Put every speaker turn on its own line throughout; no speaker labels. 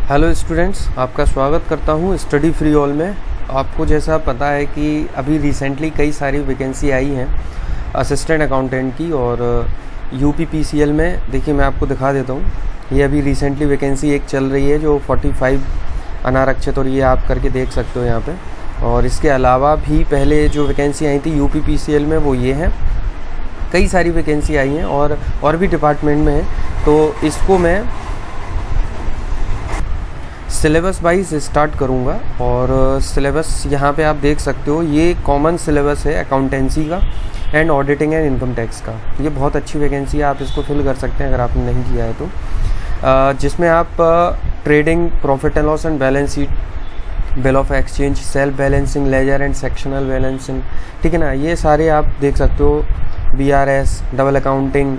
Hello students, आपका स्वागत करता हूँ स्टडी फ्री ऑल में। आपको जैसा पता है कि अभी रिसेंटली कई सारी वैकेंसी आई हैं असिस्टेंट अकाउंटेंट की, और यूपीपीसीएल में देखिए मैं आपको दिखा देता हूँ। ये अभी रिसेंटली वैकेंसी एक चल रही है जो 45 अनारक्षित, और ये आप करके देख सकते हो यहाँ पे। और इसके अलावा भी पहले जो वैकेंसी आई थी यूपीपीसीएल में वो ये हैं। कई सारी वैकेंसी आई हैं और भी डिपार्टमेंट में है, तो इसको मैं सिलेबस वाइज स्टार्ट करूँगा। और सिलेबस यहाँ पे आप देख सकते हो, ये कॉमन सिलेबस है अकाउंटेंसी का and auditing and income tax का। ये बहुत अच्छी वैकेंसी है, आप इसको फिल कर सकते हैं अगर आपने नहीं किया है तो। जिसमें आप trading, profit and loss and balance sheet, bill of exchange, self balancing, ledger and sectional balancing, ठीक है ना, ये सारे आप देख सकते हो। बीआरएस, डबल अकाउंटिंग,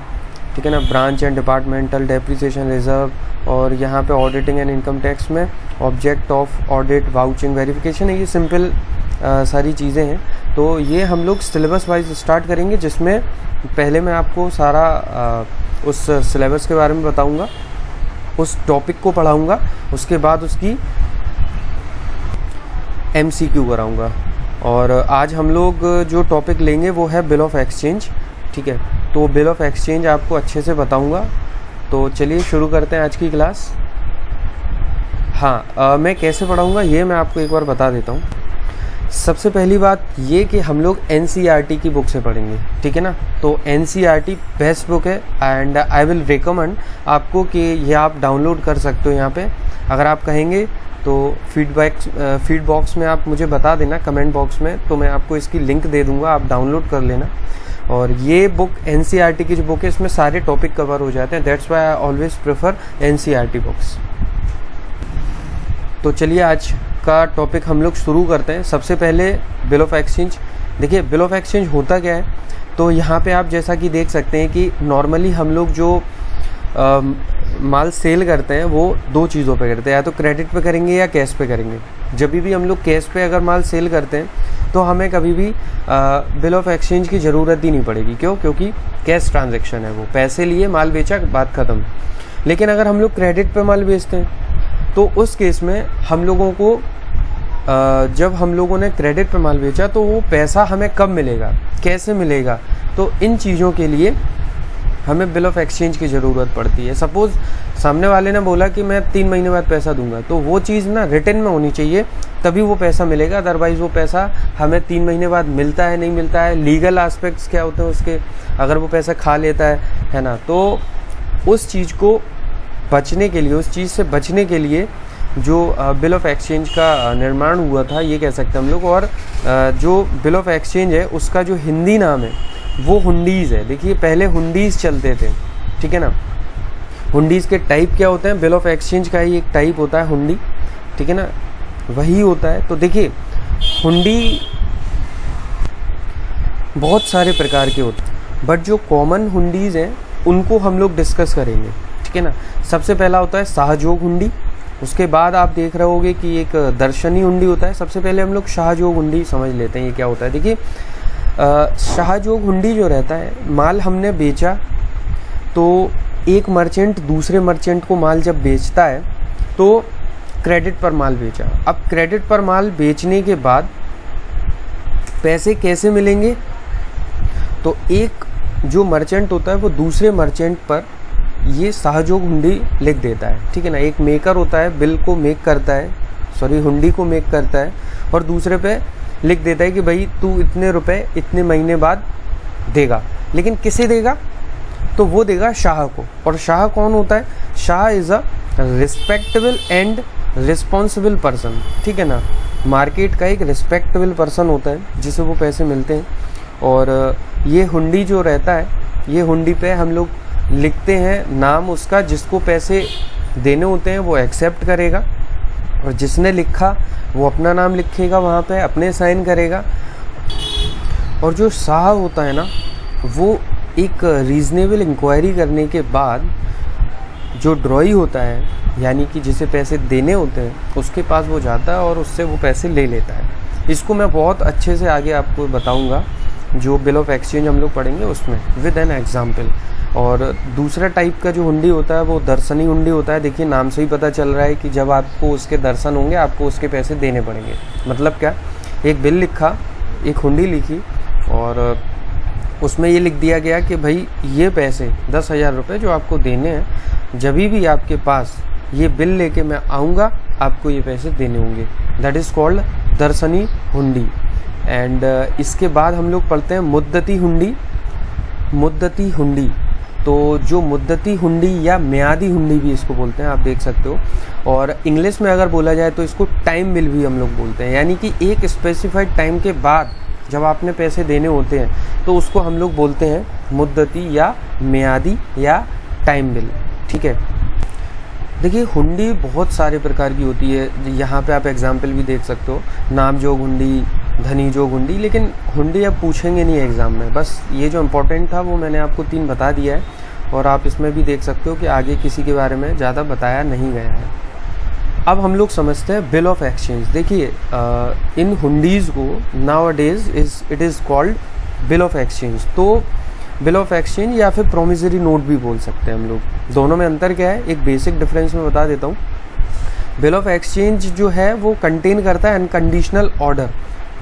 ठीक है ना, branch and departmental, depreciation reserve, और यहाँ पे ऑडिटिंग एंड इनकम टैक्स में object of audit, vouching, verification है। ये सिंपल सारी चीज़ें हैं। तो ये हम लोग सिलेबस वाइज स्टार्ट करेंगे, जिसमें पहले मैं आपको सारा उस सिलेबस के बारे में बताऊंगा, उस टॉपिक को पढ़ाऊंगा, उसके बाद उसकी MCQ कराऊंगा। और आज हम लोग जो टॉपिक लेंगे वो है बिल ऑफ एक्सचेंज, ठीक है। तो बिल ऑफ एक्सचेंज आपको अच्छे से बताऊंगा। तो चलिए शुरू करते हैं आज की क्लास। हाँ, मैं कैसे पढ़ाऊंगा ये मैं आपको एक बार बता देता हूँ। सबसे पहली बात ये कि हम लोग NCERT की बुक से पढ़ेंगे, ठीक है ना। तो NCERT बेस्ट बुक है एंड आई विल रिकमेंड आपको कि ये आप डाउनलोड कर सकते हो यहाँ पे। अगर आप कहेंगे तो फीड बॉक्स में आप मुझे बता देना, कमेंट बॉक्स में, तो मैं आपको इसकी लिंक दे दूँगा, आप डाउनलोड कर लेना। और ये बुक NCERT की जो बुक है इसमें सारे टॉपिक कवर हो जाते हैं। That's why I always prefer NCERT books. तो चलिए आज का टॉपिक हम लोग शुरू करते हैं। सबसे पहले बिल ऑफ एक्सचेंज। देखिए बिल ऑफ एक्सचेंज होता क्या है, तो यहाँ पे आप जैसा कि देख सकते हैं कि नॉर्मली हम लोग जो माल सेल करते हैं वो दो चीज़ों पे करते हैं, या तो क्रेडिट पे करेंगे या कैश पे करेंगे। जब भी हम लोग कैश पे अगर माल सेल करते हैं तो हमें कभी भी बिल ऑफ एक्सचेंज की ज़रूरत ही नहीं पड़ेगी। क्यों? क्योंकि कैश ट्रांजैक्शन है, वो पैसे लिए, माल बेचा, बात ख़त्म। लेकिन अगर हम लोग क्रेडिट पे माल बेचते हैं तो उस केस में हम लोगों को जब हम लोगों ने क्रेडिट पे माल बेचा तो वो पैसा हमें कब मिलेगा, कैसे मिलेगा, तो इन चीज़ों के लिए हमें बिल ऑफ एक्सचेंज की ज़रूरत पड़ती है। सपोज़ सामने वाले ने बोला कि मैं 3 महीने बाद पैसा दूंगा, तो वो चीज़ ना रिटर्न में होनी चाहिए, तभी वो पैसा मिलेगा। अदरवाइज़ वो पैसा हमें 3 महीने बाद मिलता है, नहीं मिलता है, लीगल एस्पेक्ट्स क्या होते हैं उसके, अगर वो पैसा खा लेता है ना, तो उस चीज़ को बचने के लिए, उस चीज़ से बचने के लिए जो बिल ऑफ एक्सचेंज का निर्माण हुआ था, ये कह सकते हैं हम लोग। और जो बिल ऑफ एक्सचेंज है उसका जो हिंदी नाम है वो हुंडीज़ है। देखिए पहले हुंडीज़ चलते थे, ठीक है ना। हुंडीज़ के टाइप क्या होते हैं, बिल ऑफ एक्सचेंज का ही एक टाइप होता है हुंडी, ठीक है ना, वही होता है। तो देखिए हुंडी बहुत सारे प्रकार के होते हैं, बट जो कॉमन हुंडीज़ हैं उनको हम लोग डिस्कस करेंगे, ठीक है ना। सबसे पहला होता है सहयोग हुंडी। उसके बाद आप देख रहे होगे कि एक दर्शनी हुंडी होता है। सबसे पहले हम लोग सहयोग हुंडी समझ लेते हैं ये क्या होता है। देखिए सहयोग हुंडी जो रहता है, माल हमने बेचा तो एक मर्चेंट दूसरे मर्चेंट को माल जब बेचता है तो क्रेडिट पर माल बेचा। अब क्रेडिट पर माल बेचने के बाद पैसे कैसे मिलेंगे, तो एक जो मर्चेंट होता है वो दूसरे मर्चेंट पर ये सहयोग हुंडी लिख देता है, ठीक है ना। एक मेकर होता है, बिल को मेक करता है, हुंडी को मेक करता है, और दूसरे पे लिख देता है कि भाई तू इतने रुपए इतने महीने बाद देगा। लेकिन किसे देगा, तो वो देगा शाह को। और शाह कौन होता है, Shah is a respectable and responsible person, ठीक है ना। मार्केट का एक रिस्पेक्टेबल पर्सन होता है जिसे वो पैसे मिलते हैं। और ये हुंडी जो रहता है, ये हुंडी पे हम लोग लिखते हैं नाम उसका, जिसको पैसे देने होते हैं वो एक्सेप्ट करेगा, और जिसने लिखा वो अपना नाम लिखेगा वहाँ पे, अपने साइन करेगा। और जो शाह होता है ना, वो एक रीज़नेबल इंक्वायरी करने के बाद जो ड्रॉई होता है, यानी कि जिसे पैसे देने होते हैं, उसके पास वो जाता है और उससे वो पैसे ले लेता है। इसको मैं बहुत अच्छे से आगे आपको बताऊंगा जो बिल ऑफ एक्सचेंज हम लोग पढ़ेंगे उसमें विद एन एग्जाम्पल। और दूसरा टाइप का जो हुंडी होता है वो दर्शनी हुंडी होता है। देखिए नाम से ही पता चल रहा है कि जब आपको उसके दर्शन होंगे आपको उसके पैसे देने पड़ेंगे। मतलब क्या, एक बिल लिखा, एक हुंडी लिखी और उसमें ये लिख दिया गया कि भाई ये पैसे 10,000 रुपये जो आपको देने हैं, जब भी आपके पास ये बिल लेके मैं आऊँगा आपको ये पैसे देने होंगे। दैट इज़ कॉल्ड दर्शनी हुंडी। एंड इसके बाद हम लोग पढ़ते हैं मुद्दती हुंडी। मुद्दती हुंडी, तो जो मुद्दती हुंडी या म्यादी हुंडी भी इसको बोलते हैं, आप देख सकते हो। और इंग्लिश में अगर बोला जाए तो इसको टाइम बिल भी हम लोग बोलते हैं। यानी कि एक स्पेसिफाइड टाइम के बाद जब आपने पैसे देने होते हैं तो उसको हम लोग बोलते हैं मुद्दती या म्यादी या टाइम बिल। ठीक है, देखिए हुंडी बहुत सारे प्रकार की होती है। यहाँ पे आप एग्जाम्पल भी देख सकते हो, नाम जोग हुंडी, धनी जोग हुंडी। लेकिन हुंडी अब पूछेंगे नहीं एग्ज़ाम में, बस ये जो इम्पोर्टेंट था वो मैंने आपको 3 बता दिया है। और आप इसमें भी देख सकते हो कि आगे किसी के बारे में ज़्यादा बताया नहीं गया है। अब हम लोग समझते हैं बिल ऑफ एक्सचेंज। देखिए इन हुंडीज़ को now days it is called bill of exchange. तो बिल ऑफ एक्सचेंज या फिर प्रोमिसरी नोट भी बोल सकते हैं हम लोग। दोनों में अंतर क्या है, एक बेसिक डिफरेंस मैं बता देता हूँ। बिल ऑफ एक्सचेंज जो है वो कंटेन करता है अनकंडीशनल ऑर्डर,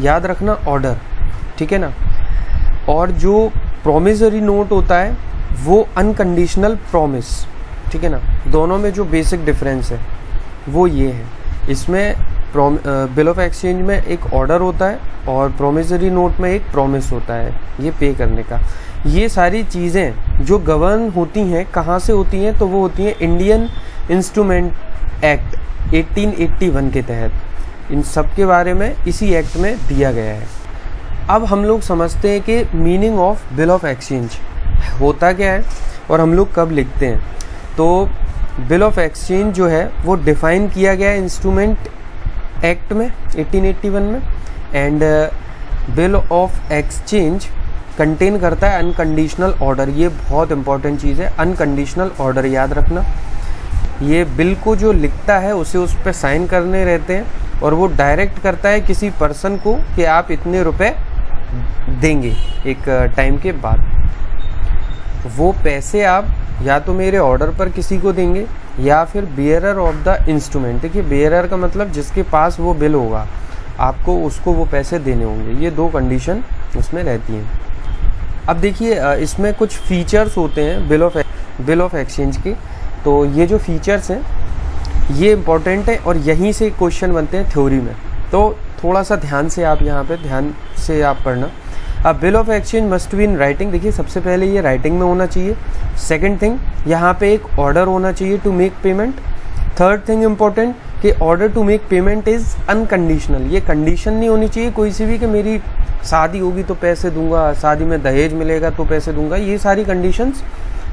याद रखना ऑर्डर, ठीक है ना। और जो प्रोमिसरी नोट होता है वो अनकंडीशनल प्रॉमिस, ठीक है ना। दोनों में जो बेसिक डिफरेंस है वो ये है। इसमें बिल ऑफ एक्सचेंज में एक ऑर्डर होता है और प्रोमिसरी नोट में एक प्रॉमिस होता है ये पे करने का। ये सारी चीज़ें जो गवर्न होती हैं कहाँ से होती हैं, तो वो होती हैं इंडियन इंस्ट्रूमेंट एक्ट 1881 के तहत। इन सब के बारे में इसी एक्ट में दिया गया है। अब हम लोग समझते हैं कि meaning of bill of exchange होता क्या है और हम लोग कब लिखते हैं। तो बिल ऑफ एक्सचेंज जो है वो डिफ़ाइन किया गया है इंस्ट्रूमेंट एक्ट में 1881 में। And bill of exchange contain करता है अनकंडीशनल ऑर्डर। ये बहुत इंपॉर्टेंट चीज़ है, अनकंडीशनल ऑर्डर याद रखना। ये बिल को जो लिखता है उसे उस पर साइन करने रहते हैं और वो डायरेक्ट करता है किसी पर्सन को कि आप इतने रुपए देंगे एक टाइम के बाद। वो पैसे आप या तो मेरे ऑर्डर पर किसी को देंगे या फिर बेयरर ऑफ द इंस्ट्रूमेंट। देखिए बेयरर का मतलब जिसके पास वो बिल होगा आपको उसको वो पैसे देने होंगे। ये 2 कंडीशन उसमें रहती हैं। अब देखिए इसमें कुछ फीचर्स होते हैं बिल ऑफ एक्सचेंज के। तो ये जो फीचर्स हैं ये इम्पॉर्टेंट है और यहीं से क्वेश्चन बनते हैं थ्योरी में। तो थोड़ा सा ध्यान से आप यहाँ पे ध्यान से आप पढ़ना। अब bill of exchange must be in writing. देखिए सबसे पहले ये राइटिंग में होना चाहिए। सेकंड थिंग, यहाँ पे एक ऑर्डर होना चाहिए to make payment. Third thing important कि order to make payment is unconditional. ये कंडीशन नहीं होनी चाहिए कोई सी भी कि मेरी शादी होगी तो पैसे दूंगा, शादी में दहेज मिलेगा तो पैसे दूंगा। ये सारी कंडीशंस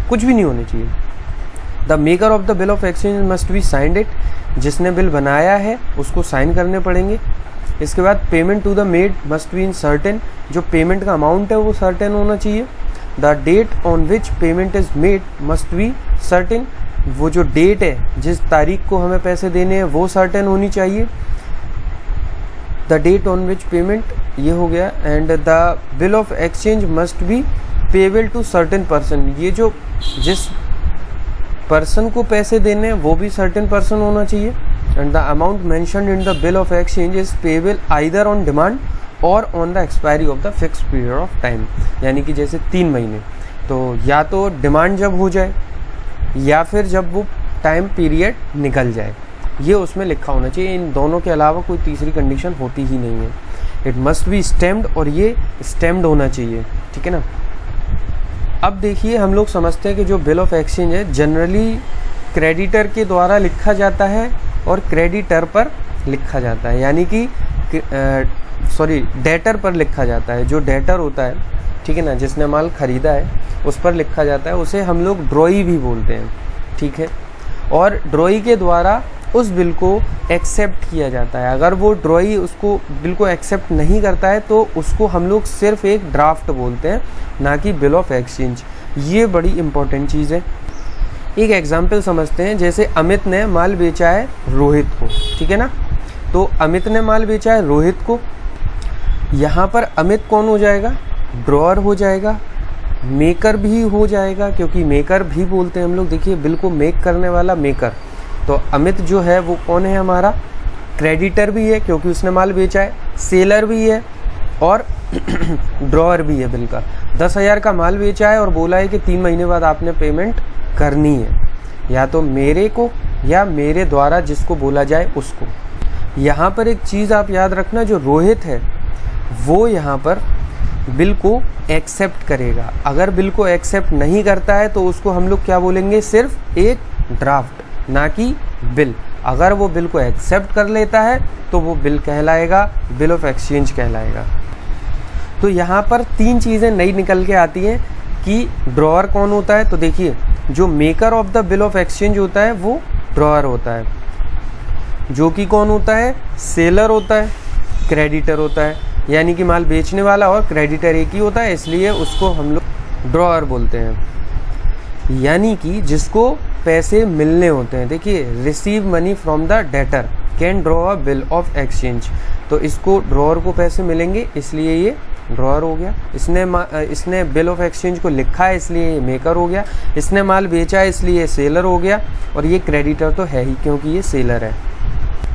कुछ भी नहीं होनी चाहिए। The maker of the bill of exchange must be signed it. जिसने बिल बनाया है उसको साइन करने पड़ेंगे। इसके बाद payment to the made must be in certain. जो पेमेंट का अमाउंट है वो सर्टेन होना चाहिए। The date on which payment is made must be certain. वो जो डेट है जिस तारीख को हमें पैसे देने हैं वो सर्टेन होनी चाहिए। The date on which payment, ये हो गया। And the bill of exchange must be payable to certain person. ये जो जिस पर्सन को पैसे देने हैं वो भी सर्टेन पर्सन होना चाहिए। And the amount mentioned in the bill of exchange is payable either on demand और on the expiry of the fix period of time. यानी कि जैसे 3 महीने, तो या तो डिमांड जब हो जाए या फिर जब वो टाइम पीरियड निकल जाए, ये उसमें लिखा होना चाहिए। इन दोनों के अलावा कोई तीसरी कंडीशन होती ही नहीं है। इट मस्ट बी स्टेम्ड, और ये स्टेम्ड होना चाहिए, ठीक है ना। अब देखिए हम लोग समझते हैं कि जो बिल ऑफ एक्सचेंज है जनरली क्रेडिटर के द्वारा लिखा जाता है और क्रेडिटर पर लिखा जाता है। यानी कि डेटर पर लिखा जाता है। जो डेटर होता है, ठीक है ना, जिसने माल खरीदा है उस पर लिखा जाता है। उसे हम लोग ड्रॉई भी बोलते हैं, ठीक है। और ड्रॉई के द्वारा उस बिल को एक्सेप्ट किया जाता है। अगर वो ड्रॉई उसको बिल को एक्सेप्ट नहीं करता है तो उसको हम लोग सिर्फ एक ड्राफ्ट बोलते हैं, ना कि बिल ऑफ एक्सचेंज। ये बड़ी इंपॉर्टेंट चीज़ है। एक एग्जाम्पल समझते हैं। जैसे अमित ने माल बेचा है रोहित को, ठीक है ना। तो अमित ने माल बेचा है रोहित को। यहाँ पर अमित कौन हो जाएगा? ड्रॉअर हो जाएगा, मेकर भी हो जाएगा, क्योंकि मेकर भी बोलते हैं हम लोग। देखिए बिल को मेक करने वाला मेकर, तो अमित जो है वो कौन है हमारा, क्रेडिटर भी है क्योंकि उसने माल बेचा है, सेलर भी है और ड्रॉअर भी है बिल का। 10,000 का माल बेचा है और बोला है कि 3 महीने बाद आपने पेमेंट करनी है, या तो मेरे को या मेरे द्वारा जिसको बोला जाए उसको। यहाँ पर एक चीज़ आप याद रखना, जो रोहित है वो यहाँ पर बिल को एक्सेप्ट करेगा। अगर बिल को एक्सेप्ट नहीं करता है तो उसको हम लोग क्या बोलेंगे, सिर्फ एक ड्राफ्ट, ना कि बिल। अगर वो बिल को एक्सेप्ट कर लेता है तो वो बिल कहलाएगा, बिल ऑफ एक्सचेंज कहलाएगा। तो यहाँ पर 3 चीज़ें नई निकल के आती हैं कि ड्रॉअर कौन होता है। तो देखिए जो maker of the bill of exchange होता है वो ड्रॉअर होता है, जो कि कौन होता है, सेलर होता है, क्रेडिटर होता है, यानी कि माल बेचने वाला और क्रेडिटर एक ही होता है, इसलिए उसको हम लोग ड्रॉअर बोलते हैं। यानी कि जिसको पैसे मिलने होते हैं। देखिए receive money from the debtor can draw a bill of exchange, तो इसको ड्रॉअर को पैसे मिलेंगे इसलिए ये ड्रॉअर हो गया। इसने बिल ऑफ एक्सचेंज को लिखा है इसलिए ये मेकर हो गया। इसने माल बेचा है इसलिए ये सेलर हो गया, और ये क्रेडिटर तो है ही क्योंकि ये सेलर है।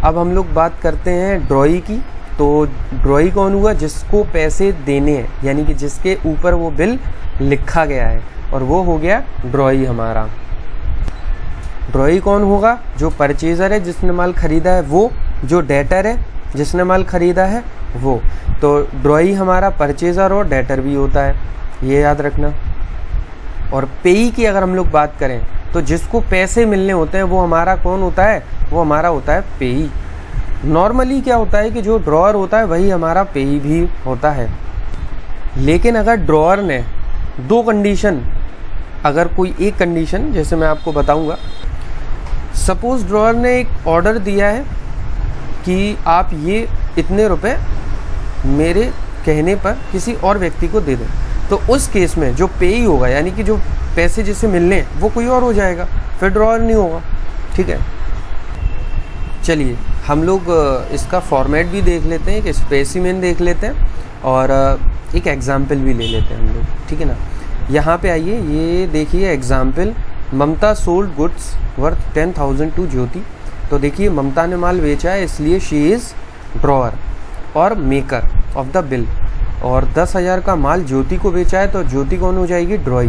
अब हम लोग बात करते हैं ड्रॉई की। तो ड्रॉई कौन हुआ, जिसको पैसे देने हैं, यानी कि जिसके ऊपर वो बिल लिखा गया है, और वो हो गया ड्रॉई हमारा। ड्रॉई कौन होगा, जो परचेज़र है जिसने माल खरीदा है वो, जो डेटर है जिसने माल खरीदा है वो। तो ड्रॉई हमारा परचेज़र और डेटर भी होता है, ये याद रखना। और पेई की अगर हम लोग बात करें तो जिसको पैसे मिलने होते हैं वो हमारा कौन होता है, वो हमारा होता है पेई। नॉर्मली क्या होता है कि जो ड्रॉअर होता है वही हमारा पेई भी होता है। लेकिन अगर ड्रॉअर ने 2 कंडीशन, अगर कोई एक कंडीशन जैसे मैं आपको बताऊंगा, सपोज ड्रॉअर ने एक ऑर्डर दिया है कि आप ये इतने रुपए मेरे कहने पर किसी और व्यक्ति को दे दें, तो उस केस में जो पेई होगा, यानी कि जो पैसे जिसे मिलने वो कोई और हो जाएगा, फिर ड्रॉअर नहीं होगा। ठीक है, चलिए हम लोग इसका फॉर्मेट भी देख लेते हैं, एक स्पेसिमेन देख लेते हैं और एक एग्जाम्पल भी ले लेते हैं हम लोग। ठीक है ना, यहाँ पे आइए, ये देखिए example, Mamata sold goods worth 10,000 to Jyoti. तो देखिए ममता ने माल बेचा है इसलिए शी इज़ ड्रॉअर और मेकर ऑफ द बिल, और 10,000 का माल ज्योति को बेचा है तो ज्योति कौन हो जाएगी, ड्रॉई।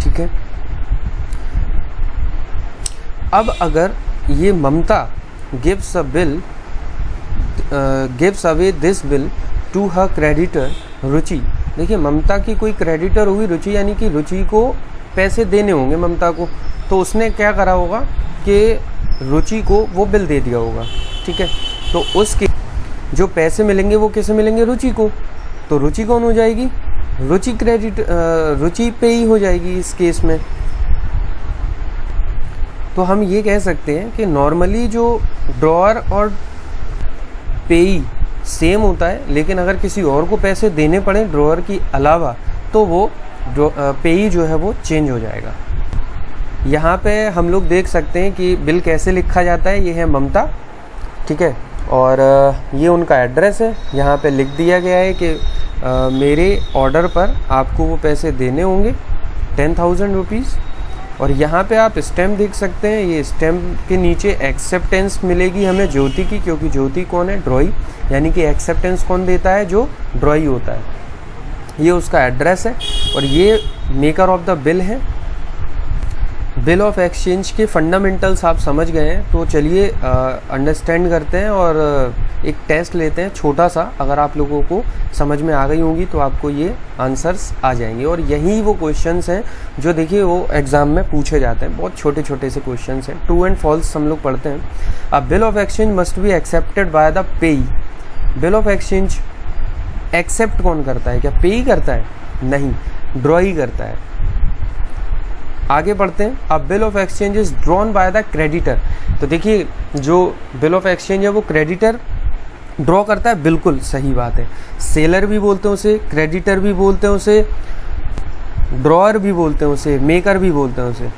ठीक है, अब अगर ये Mamata gives away this bill to her creditor Ruchi. देखिए ममता की कोई क्रेडिटर हुई रुचि, यानी कि रुचि को पैसे देने होंगे ममता को, तो उसने क्या करा होगा कि रुचि को वो बिल दे दिया होगा। ठीक है, तो उसके जो पैसे मिलेंगे वो किसे मिलेंगे, रुचि को। तो रुचि कौन हो जाएगी, रुचि पे ही हो जाएगी इस केस में। तो हम ये कह सकते हैं कि नॉर्मली जो ड्रॉअर और पेई सेम होता है, लेकिन अगर किसी और को पैसे देने पड़े ड्रॉअर की अलावा तो वो पेई जो है वो चेंज हो जाएगा। यहाँ पे हम लोग देख सकते हैं कि बिल कैसे लिखा जाता है। ये है ममता, ठीक है, और ये उनका एड्रेस है। यहाँ पे लिख दिया गया है कि मेरे ऑर्डर पर आपको वो पैसे देने होंगे 10,000 रुपीज़। और यहाँ पे आप स्टैम्प देख सकते हैं, ये स्टैम्प के नीचे एक्सेप्टेंस मिलेगी हमें ज्योति की, क्योंकि ज्योति कौन है, ड्रॉई, यानी कि एक्सेप्टेंस कौन देता है, जो ड्रॉई होता है। ये उसका एड्रेस है और ये मेकर ऑफ द बिल है। बिल ऑफ एक्सचेंज के फंडामेंटल्स आप समझ गए हैं, तो चलिए अंडरस्टैंड करते हैं और एक टेस्ट लेते हैं छोटा सा। अगर आप लोगों को समझ में आ गई होंगी तो आपको ये आंसर्स आ जाएंगे। और यही वो क्वेश्चंस हैं जो देखिए वो एग्ज़ाम में पूछे जाते हैं, बहुत छोटे छोटे से क्वेश्चंस हैं। ट्रू एंड फॉल्स हम लोग पढ़ते हैं। अ bill of exchange must be accepted by the पेई। बिल ऑफ एक्सचेंज एक्सेप्ट कौन करता है, क्या पेई करता है? नहीं, ड्रॉई करता है। आगे बढ़ते हैं। अब bill of exchange is drawn by the creditor. तो देखिए जो बिल ऑफ एक्सचेंज है वो क्रेडिटर ड्रॉ करता है, बिल्कुल सही बात है। सेलर भी बोलते हैं उसे, क्रेडिटर भी बोलते हैं उसे, ड्रॉअर भी बोलते हैं उसे, मेकर भी बोलते हैं उसे।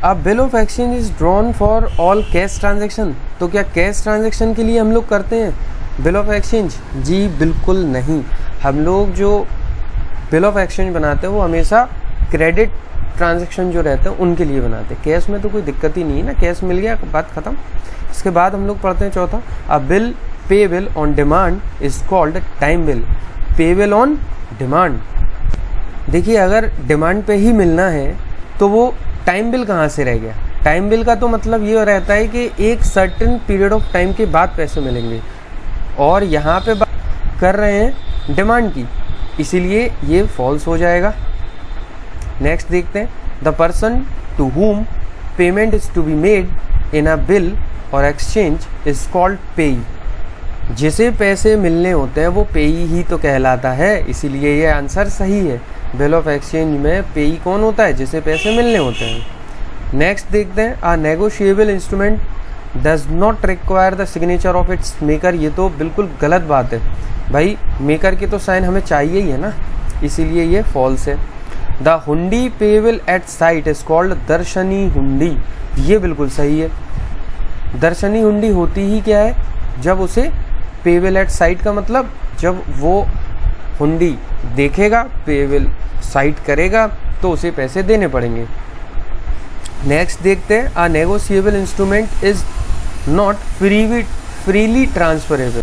अब bill of exchange is drawn for all cash transaction. तो क्या कैश ट्रांजेक्शन के लिए हम लोग करते हैं बिल ऑफ एक्सचेंज? जी बिल्कुल नहीं। हम लोग जो बिल ऑफ एक्सचेंज बनाते हैं वो हमेशा क्रेडिट ट्रांजैक्शन जो रहते हैं उनके लिए बनाते हैं। कैश में तो कोई दिक्कत ही नहीं है ना, कैश मिल गया बात ख़त्म। इसके बाद हम लोग पढ़ते हैं चौथा, अ bill payable on demand is called time bill. Payable on demand, देखिए अगर डिमांड पे ही मिलना है तो वो टाइम बिल कहाँ से रह गया। टाइम बिल का तो मतलब ये रहता है कि एक सर्टेन पीरियड ऑफ टाइम के बाद पैसे मिलेंगे, और यहाँ पे बात कर रहे हैं डिमांड की, इसीलिए ये फॉल्स हो जाएगा। नेक्स्ट देखते हैं, the person to whom payment is to be made in a bill of exchange is called payee. जिसे पैसे मिलने होते हैं वो पेई ही तो कहलाता है, इसीलिए ये आंसर सही है। बिल ऑफ एक्सचेंज में पेई कौन होता है, जिसे पैसे मिलने होते हैं। नेक्स्ट देखते हैं, a negotiable instrument does not require the signature of its maker. ये तो बिल्कुल गलत बात है भाई, मेकर के तो साइन हमें चाहिए ही है ना, इसीलिए ये फॉल्स है। द हुंडी payable eight site is called दर्शनी हुंडी। ये बिल्कुल सही है। दर्शनी हुंडी होती ही क्या है, जब उसे पेबल एट साइट का मतलब जब वो हुंडी देखेगा, पेबल साइट करेगा तो उसे पैसे देने पड़ेंगे। नेक्स्ट देखते हैं, a negotiable instrument is not freely transferable.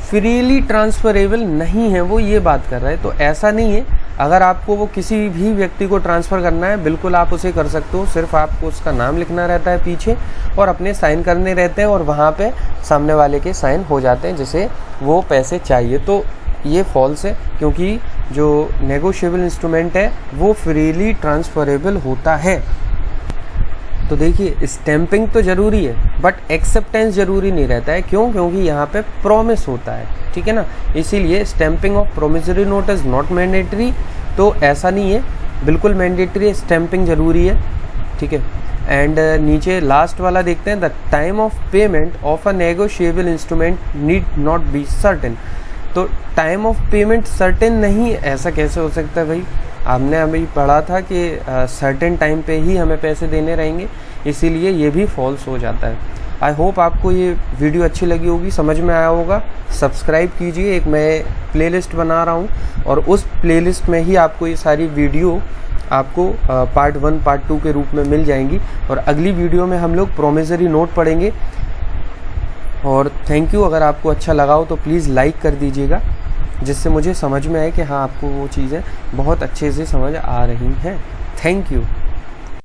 Freely transferable नहीं है वो, ये बात कर रहा है। तो ऐसा नहीं है, अगर आपको वो किसी भी व्यक्ति को ट्रांसफ़र करना है बिल्कुल आप उसे कर सकते हो, सिर्फ आपको उसका नाम लिखना रहता है पीछे और अपने साइन करने रहते हैं और वहाँ पे सामने वाले के साइन हो जाते हैं जिसे वो पैसे चाहिए। तो ये फॉल्स है, क्योंकि जो नेगोशिएबल इंस्ट्रूमेंट है वो फ्रीली ट्रांसफरेबल होता है। तो देखिए स्टैंपिंग तो ज़रूरी है बट एक्सेप्टेंस ज़रूरी नहीं रहता है। क्यों? क्योंकि यहाँ पे प्रॉमिस होता है, ठीक है ना, इसीलिए stamping of promissory note is not mandatory. तो ऐसा नहीं है, बिल्कुल मैंडेटरी है, स्टैंपिंग ज़रूरी है, ठीक है। एंड नीचे लास्ट वाला देखते हैं, the time of payment of a negotiable instrument need not be certain. तो टाइम ऑफ पेमेंट सर्टेन नहीं, ऐसा कैसे हो सकता है भाई? हमने अभी पढ़ा था कि सर्टेन टाइम पे ही हमें पैसे देने रहेंगे, इसीलिए ये भी फॉल्स हो जाता है। आई होप आपको ये वीडियो अच्छी लगी होगी, समझ में आया होगा। सब्सक्राइब कीजिए, एक मैं प्लेलिस्ट बना रहा हूँ और उस प्लेलिस्ट में ही आपको ये सारी वीडियो आपको पार्ट 1 पार्ट 2 के रूप में मिल जाएंगी। और अगली वीडियो में हम लोग प्रोमिसरी नोट पढ़ेंगे। और थैंक यू, अगर आपको अच्छा लगा हो तो प्लीज़ लाइक कर दीजिएगा, जिससे मुझे समझ में आए कि हाँ आपको वो चीज़ें बहुत अच्छे से समझ आ रही हैं। Thank you.